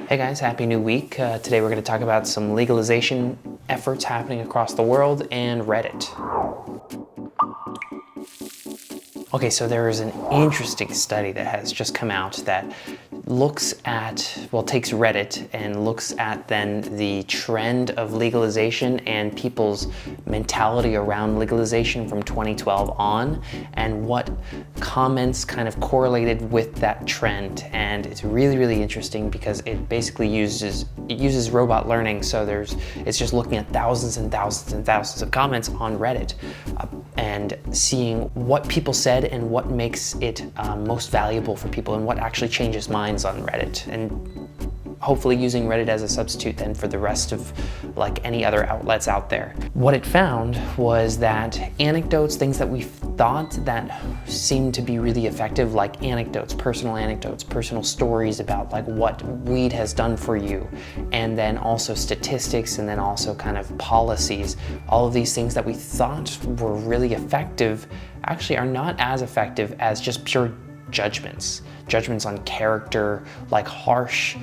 Hey guys, happy new week. Today we're going to talk about some legalization efforts happening across the world and Reddit. Okay, so there is an interesting study that has just come out that looks at, well, takes Reddit and looks at then the trend of legalization and people's mentality around legalization from 2012 on, and what comments kind of correlated with that trend. And it's really, really interesting because it basically uses robot learning. So it's just looking at thousands and thousands and thousands of comments on Reddit and seeing what people said and what makes it most valuable for people and what actually changes minds on Reddit, and hopefully using Reddit as a substitute then for the rest of like any other outlets out there. What it found was that anecdotes, things that we thought that seemed to be really effective, like anecdotes, personal stories about like what weed has done for you, and then also statistics, and then also kind of policies, all of these things that we thought were really effective actually are not as effective as just pure judgments on character, like harsh,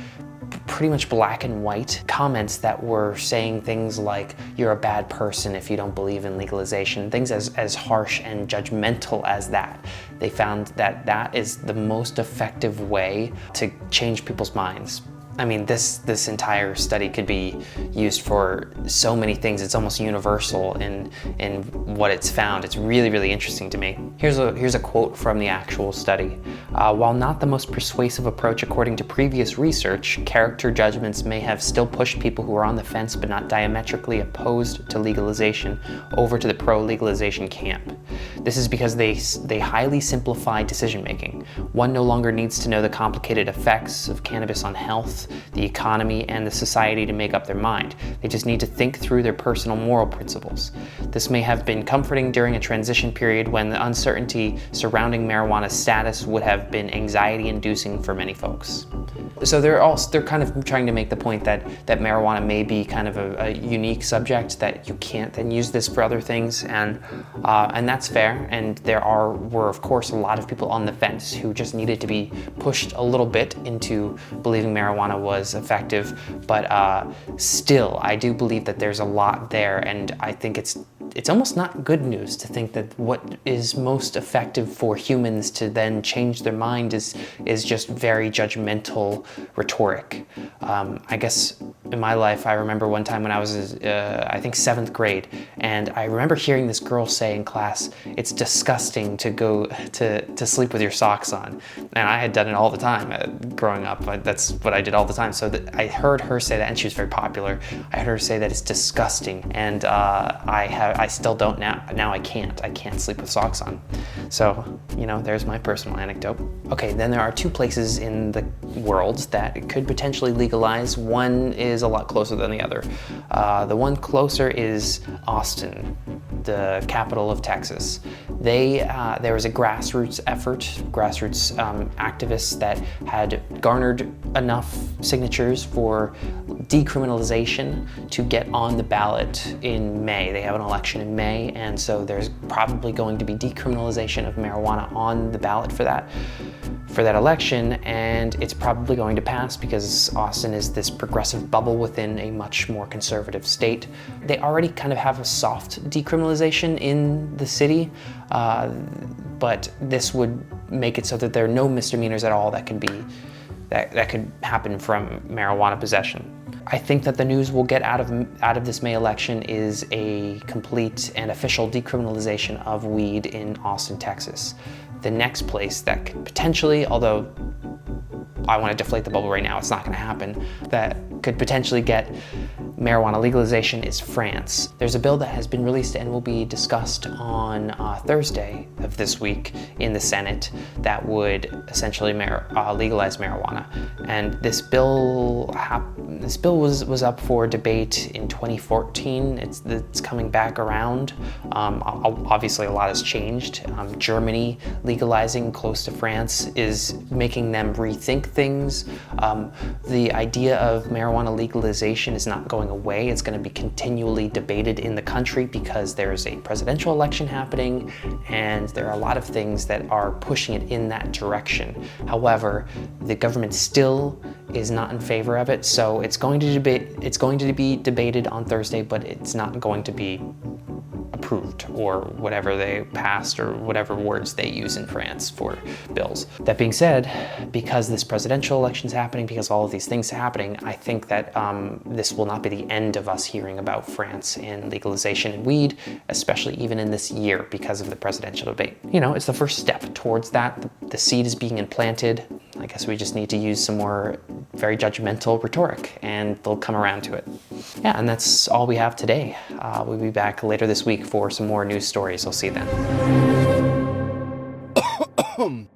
pretty much black and white comments that were saying things like, you're a bad person if you don't believe in legalization, things as harsh and judgmental as that. They found that that is the most effective way to change people's minds. I mean, this entire study could be used for so many things. It's almost universal in what it's found. It's really, really interesting to me. Here's a quote from the actual study. While not the most persuasive approach according to previous research, character judgments may have still pushed people who are on the fence but not diametrically opposed to legalization over to the pro-legalization camp. This is because they highly simplify decision making. One no longer needs to know the complicated effects of cannabis on health, the economy, and the society to make up their mind. They just need to think through their personal moral principles. This may have been comforting during a transition period when the uncertainty surrounding marijuana's status would have been anxiety-inducing for many folks. So they're kind of trying to make the point that marijuana may be kind of a unique subject, that you can't then use this for other things, and that's fair. And were of course a lot of people on the fence who just needed to be pushed a little bit into believing marijuana was effective, but still, I do believe that there's a lot there, and I think it's almost not good news to think that what is most effective for humans to then change their mind is just very judgmental rhetoric. I guess in my life, I remember one time when I was, I think 7th grade, and I remember hearing this girl say in class, "It's disgusting to go to sleep with your socks on." And I had done it all the time growing up. That's what I did all the time. So I heard her say that, and she was very popular. I heard her say that it's disgusting, and I still don't now. Now I can't sleep with socks on. So, there's my personal anecdote. Okay, then there are two places in the world that could potentially legalize. One is a lot closer than the other. The one closer is Austin, the capital of Texas. There was a grassroots effort, activists that had garnered enough signatures for decriminalization to get on the ballot in May. They have an election in May, and so there's probably going to be decriminalization of marijuana on the ballot for that election, and it's probably going to pass because Austin is this progressive bubble within a much more conservative state. They already kind of have a soft decriminalization in the city, but this would make it so that there are no misdemeanors at all that could happen from marijuana possession. I think that the news we'll get out of this May election is a complete and official decriminalization of weed in Austin, Texas. The next place that could potentially, although I want to deflate the bubble right now, it's not going to happen, that could potentially get marijuana legalization is France. There's a bill that has been released and will be discussed on Thursday of this week in the Senate that would essentially legalize marijuana. And this bill was up for debate in 2014. It's coming back around. Obviously, a lot has changed. Germany legalizing close to France is making them rethink things. The idea of marijuana legalization is not going away. It's going to be continually debated in the country because there's a presidential election happening, and there are a lot of things that are pushing it in that direction. However, the government still is not in favor of it, so it's going to be debated on Thursday, but it's not going to be approved or whatever they passed or whatever words they use in France for bills. That being said, because this presidential election is happening, because all of these things are happening, I think that this will not be the end of us hearing about France and legalization in weed, especially even in this year because of the presidential debate. You know, it's the first step towards that. The seed is being implanted. I guess we just need to use some more very judgmental rhetoric and they'll come around to it. Yeah, and that's all we have today. We'll be back later this week for some more news stories. I'll see you then.